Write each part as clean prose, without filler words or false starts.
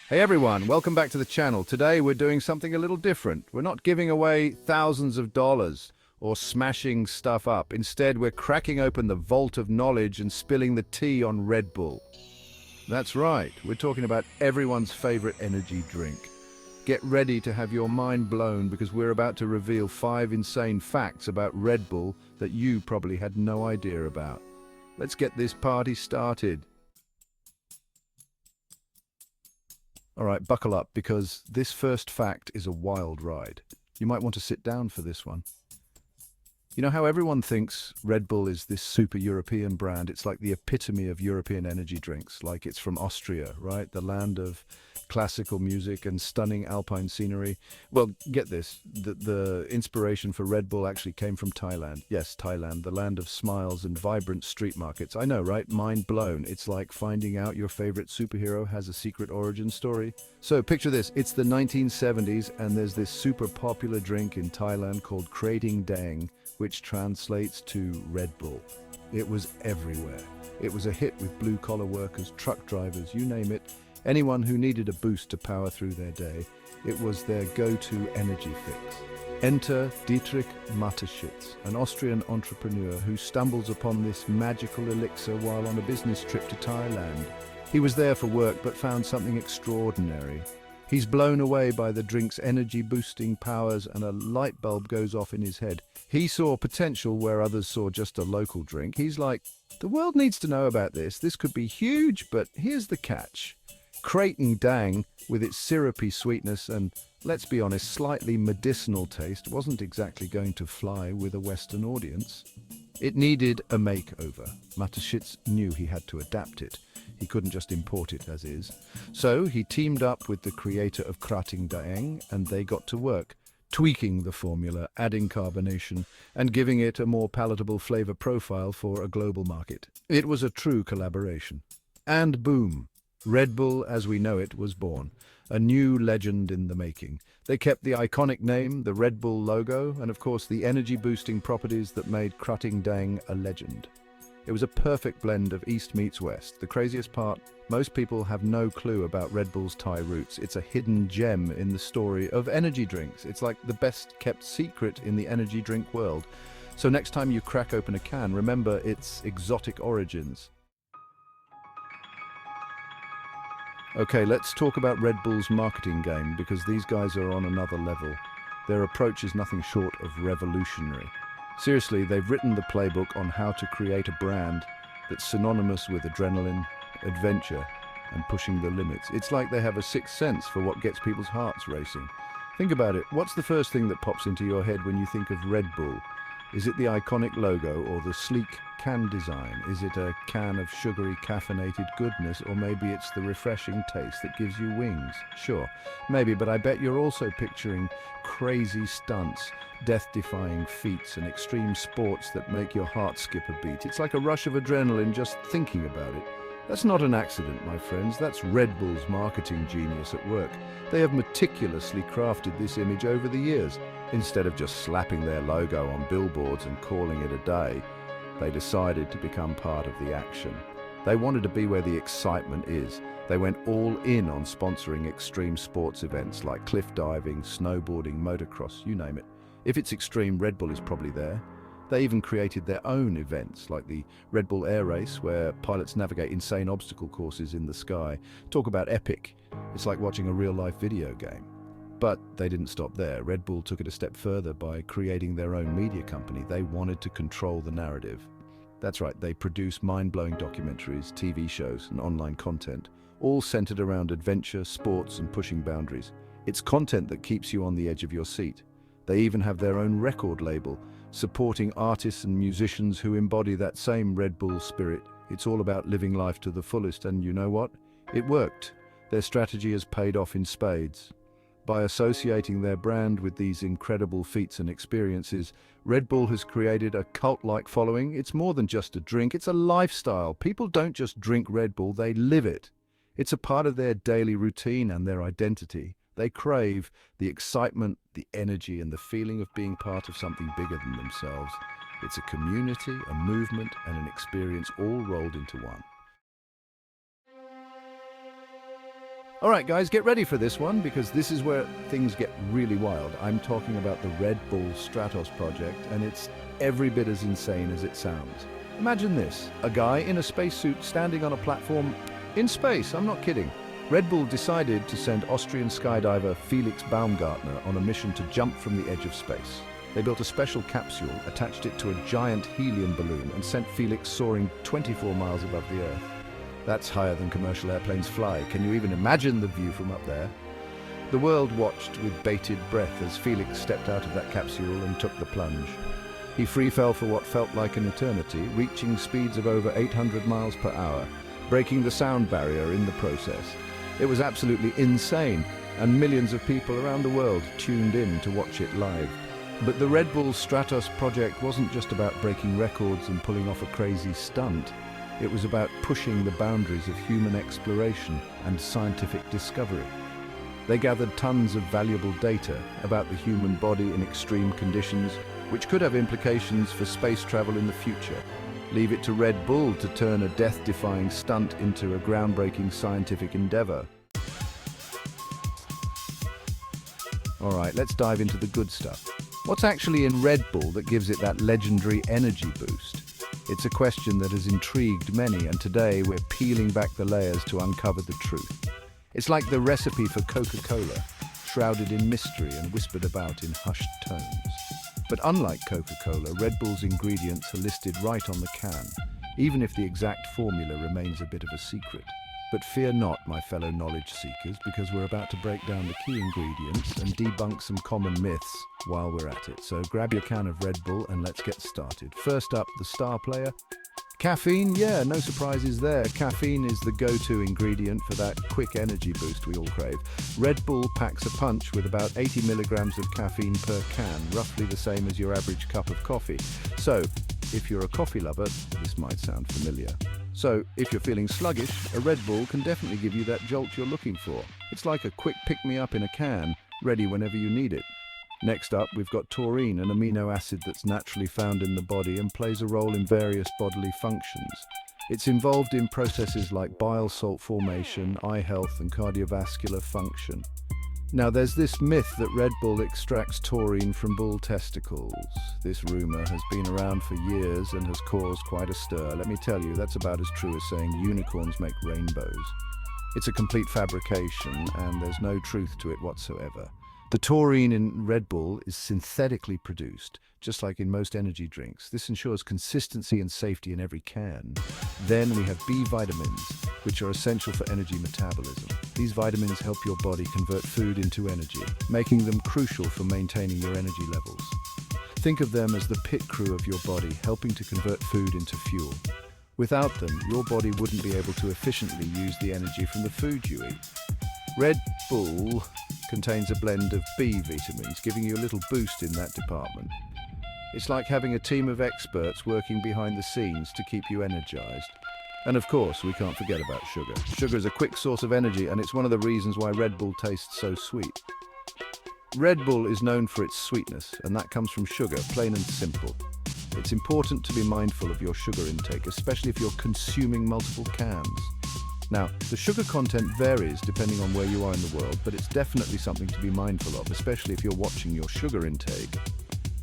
Hey everyone, welcome back to the channel. Today we're doing something a little different. We're not giving away thousands of dollars or smashing stuff up. Instead, we're cracking open the vault of knowledge and spilling the tea on Red Bull. That's right, we're talking about everyone's favorite energy drink. Get ready to have your mind blown because we're about to reveal 5 insane facts about Red Bull that you probably had no idea about. Let's get this party started. All right, buckle up because this first fact is a wild ride. You might want to sit down for this one. You know how everyone thinks Red Bull is this super European brand? It's like the epitome of European energy drinks, like it's from Austria, right? The land of classical music and stunning alpine scenery. Well, get this, the inspiration for Red Bull actually came from Thailand. Yes, Thailand, the land of smiles and vibrant street markets. I know, right? Mind blown. It's like finding out your favorite superhero has a secret origin story. So picture this, it's the 1970s and there's this super popular drink in Thailand called Krating Dang, which translates to Red Bull. It was everywhere. It was a hit with blue-collar workers, truck drivers, you name it. Anyone who needed a boost to power through their day, it was their go-to energy fix. Enter Dietrich Mateschitz, an Austrian entrepreneur who stumbles upon this magical elixir while on a business trip to Thailand. He was there for work but found something extraordinary. He's blown away by the drink's energy-boosting powers and a light bulb goes off in his head. He saw potential where others saw just a local drink. He's like, the world needs to know about this. This could be huge, but here's the catch. Krating Dang, with its syrupy sweetness and, let's be honest, slightly medicinal taste, wasn't exactly going to fly with a Western audience. It needed a makeover. Mateschitz knew he had to adapt it. He couldn't just import it as is. So he teamed up with the creator of Krating Dang and they got to work, tweaking the formula, adding carbonation, and giving it a more palatable flavor profile for a global market. It was a true collaboration. And boom, Red Bull as we know it was born, a new legend in the making. They kept the iconic name, the Red Bull logo, and of course the energy-boosting properties that made Krating Dang a legend. It was a perfect blend of East meets West. The craziest part, most people have no clue about Red Bull's Thai roots. It's a hidden gem in the story of energy drinks. It's like the best kept secret in the energy drink world. So next time you crack open a can, remember its exotic origins. Okay, let's talk about Red Bull's marketing game because these guys are on another level. Their approach is nothing short of revolutionary. Seriously, they've written the playbook on how to create a brand that's synonymous with adrenaline, adventure, and pushing the limits. It's like they have a sixth sense for what gets people's hearts racing. Think about it. What's the first thing that pops into your head when you think of Red Bull? Is it the iconic logo or the sleek can design? Is it a can of sugary caffeinated goodness, or maybe it's the refreshing taste that gives you wings? Sure, maybe, but I bet you're also picturing crazy stunts, death-defying feats and extreme sports that make your heart skip a beat. It's like a rush of adrenaline just thinking about it. That's not an accident, my friends. That's Red Bull's marketing genius at work. They have meticulously crafted this image over the years. Instead of just slapping their logo on billboards and calling it a day, they decided to become part of the action. They wanted to be where the excitement is. They went all in on sponsoring extreme sports events like cliff diving, snowboarding, motocross, you name it. If it's extreme, Red Bull is probably there. They even created their own events like the Red Bull Air Race, where pilots navigate insane obstacle courses in the sky. Talk about epic. It's like watching a real-life video game. But they didn't stop there. Red Bull took it a step further by creating their own media company. They wanted to control the narrative. That's right, they produce mind-blowing documentaries, TV shows, and online content, all centered around adventure, sports, and pushing boundaries. It's content that keeps you on the edge of your seat. They even have their own record label, supporting artists and musicians who embody that same Red Bull spirit. It's all about living life to the fullest, and you know what? It worked. Their strategy has paid off in spades. By associating their brand with these incredible feats and experiences, Red Bull has created a cult-like following. It's more than just a drink, it's a lifestyle. People don't just drink Red Bull, they live it. It's a part of their daily routine and their identity. They crave the excitement, the energy, and the feeling of being part of something bigger than themselves. It's a community, a movement, and an experience all rolled into one. All right, guys, get ready for this one because this is where things get really wild. I'm talking about the Red Bull Stratos project, and it's every bit as insane as it sounds. Imagine this, a guy in a spacesuit standing on a platform in space, I'm not kidding. Red Bull decided to send Austrian skydiver Felix Baumgartner on a mission to jump from the edge of space. They built a special capsule, attached it to a giant helium balloon, and sent Felix soaring 24 miles above the Earth. That's higher than commercial airplanes fly. Can you even imagine the view from up there? The world watched with bated breath as Felix stepped out of that capsule and took the plunge. He free fell for what felt like an eternity, reaching speeds of over 800 miles per hour, breaking the sound barrier in the process. It was absolutely insane, and millions of people around the world tuned in to watch it live. But the Red Bull Stratos project wasn't just about breaking records and pulling off a crazy stunt. It was about pushing the boundaries of human exploration and scientific discovery. They gathered tons of valuable data about the human body in extreme conditions, which could have implications for space travel in the future. Leave it to Red Bull to turn a death-defying stunt into a groundbreaking scientific endeavor. All right, let's dive into the good stuff. What's actually in Red Bull that gives it that legendary energy boost? It's a question that has intrigued many, and today we're peeling back the layers to uncover the truth. It's like the recipe for Coca-Cola, shrouded in mystery and whispered about in hushed tones. But unlike Coca-Cola, Red Bull's ingredients are listed right on the can, even if the exact formula remains a bit of a secret. But fear not, my fellow knowledge seekers, because we're about to break down the key ingredients and debunk some common myths while we're at it. So grab your can of Red Bull and let's get started. First up, the star player. Caffeine, yeah, no surprises there. Caffeine is the go-to ingredient for that quick energy boost we all crave. Red Bull packs a punch with about 80 milligrams of caffeine per can, roughly the same as your average cup of coffee. So, if you're a coffee lover, this might sound familiar. So, if you're feeling sluggish, a Red Bull can definitely give you that jolt you're looking for. It's like a quick pick-me-up in a can, ready whenever you need it. Next up, we've got taurine, an amino acid that's naturally found in the body and plays a role in various bodily functions. It's involved in processes like bile salt formation, eye health, and cardiovascular function. Now, there's this myth that Red Bull extracts taurine from bull testicles. This rumor has been around for years and has caused quite a stir. Let me tell you, that's about as true as saying unicorns make rainbows. It's a complete fabrication, and there's no truth to it whatsoever. The taurine in Red Bull is synthetically produced, just like in most energy drinks. This ensures consistency and safety in every can. Then we have B vitamins, which are essential for energy metabolism. These vitamins help your body convert food into energy, making them crucial for maintaining your energy levels. Think of them as the pit crew of your body, helping to convert food into fuel. Without them, your body wouldn't be able to efficiently use the energy from the food you eat. Red Bull contains a blend of B vitamins, giving you a little boost in that department. It's like having a team of experts working behind the scenes to keep you energized. And of course, we can't forget about sugar. Sugar is a quick source of energy, and it's one of the reasons why Red Bull tastes so sweet. Red Bull is known for its sweetness, and that comes from sugar, plain and simple. It's important to be mindful of your sugar intake, especially if you're consuming multiple cans. Now, the sugar content varies depending on where you are in the world, but it's definitely something to be mindful of, especially if you're watching your sugar intake.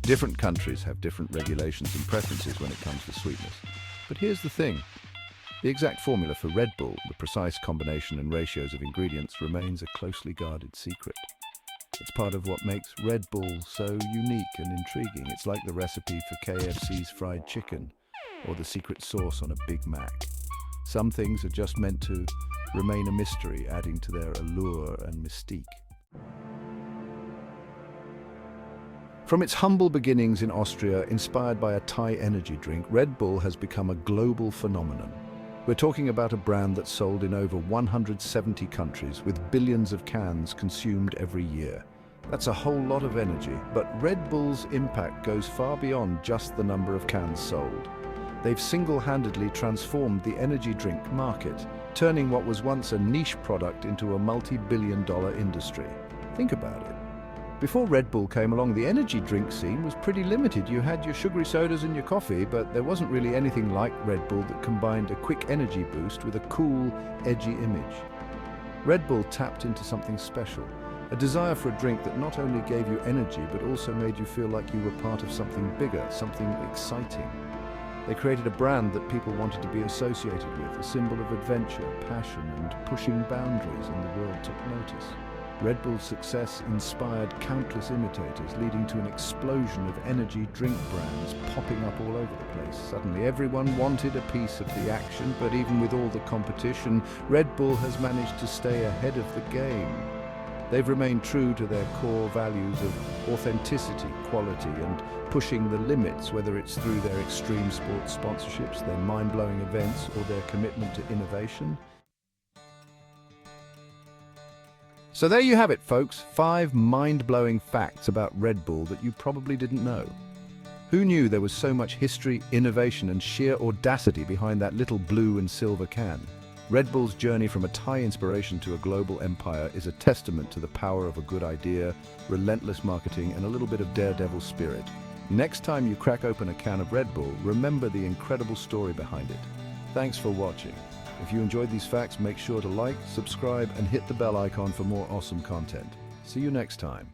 Different countries have different regulations and preferences when it comes to sweetness. But here's the thing. The exact formula for Red Bull, the precise combination and ratios of ingredients, remains a closely guarded secret. It's part of what makes Red Bull so unique and intriguing. It's like the recipe for KFC's fried chicken or the secret sauce on a Big Mac. Some things are just meant to remain a mystery, adding to their allure and mystique. From its humble beginnings in Austria, inspired by a Thai energy drink, Red Bull has become a global phenomenon. We're talking about a brand that's sold in over 170 countries, with billions of cans consumed every year. That's a whole lot of energy, but Red Bull's impact goes far beyond just the number of cans sold. They've single-handedly transformed the energy drink market, turning what was once a niche product into a multi-billion-dollar industry. Think about it. Before Red Bull came along, the energy drink scene was pretty limited. You had your sugary sodas and your coffee, but there wasn't really anything like Red Bull that combined a quick energy boost with a cool, edgy image. Red Bull tapped into something special, a desire for a drink that not only gave you energy but also made you feel like you were part of something bigger, something exciting. They created a brand that people wanted to be associated with, a symbol of adventure, passion, and pushing boundaries, and the world took notice. Red Bull's success inspired countless imitators, leading to an explosion of energy drink brands popping up all over the place. Suddenly, everyone wanted a piece of the action, but even with all the competition, Red Bull has managed to stay ahead of the game. They've remained true to their core values of authenticity, quality, and pushing the limits, whether it's through their extreme sports sponsorships, their mind-blowing events, or their commitment to innovation. So there you have it, folks. 5 mind-blowing facts about Red Bull that you probably didn't know. Who knew there was so much history, innovation, and sheer audacity behind that little blue and silver can? Red Bull's journey from a Thai inspiration to a global empire is a testament to the power of a good idea, relentless marketing, and a little bit of daredevil spirit. Next time you crack open a can of Red Bull, remember the incredible story behind it. Thanks for watching. If you enjoyed these facts, make sure to like, subscribe, and hit the bell icon for more awesome content. See you next time.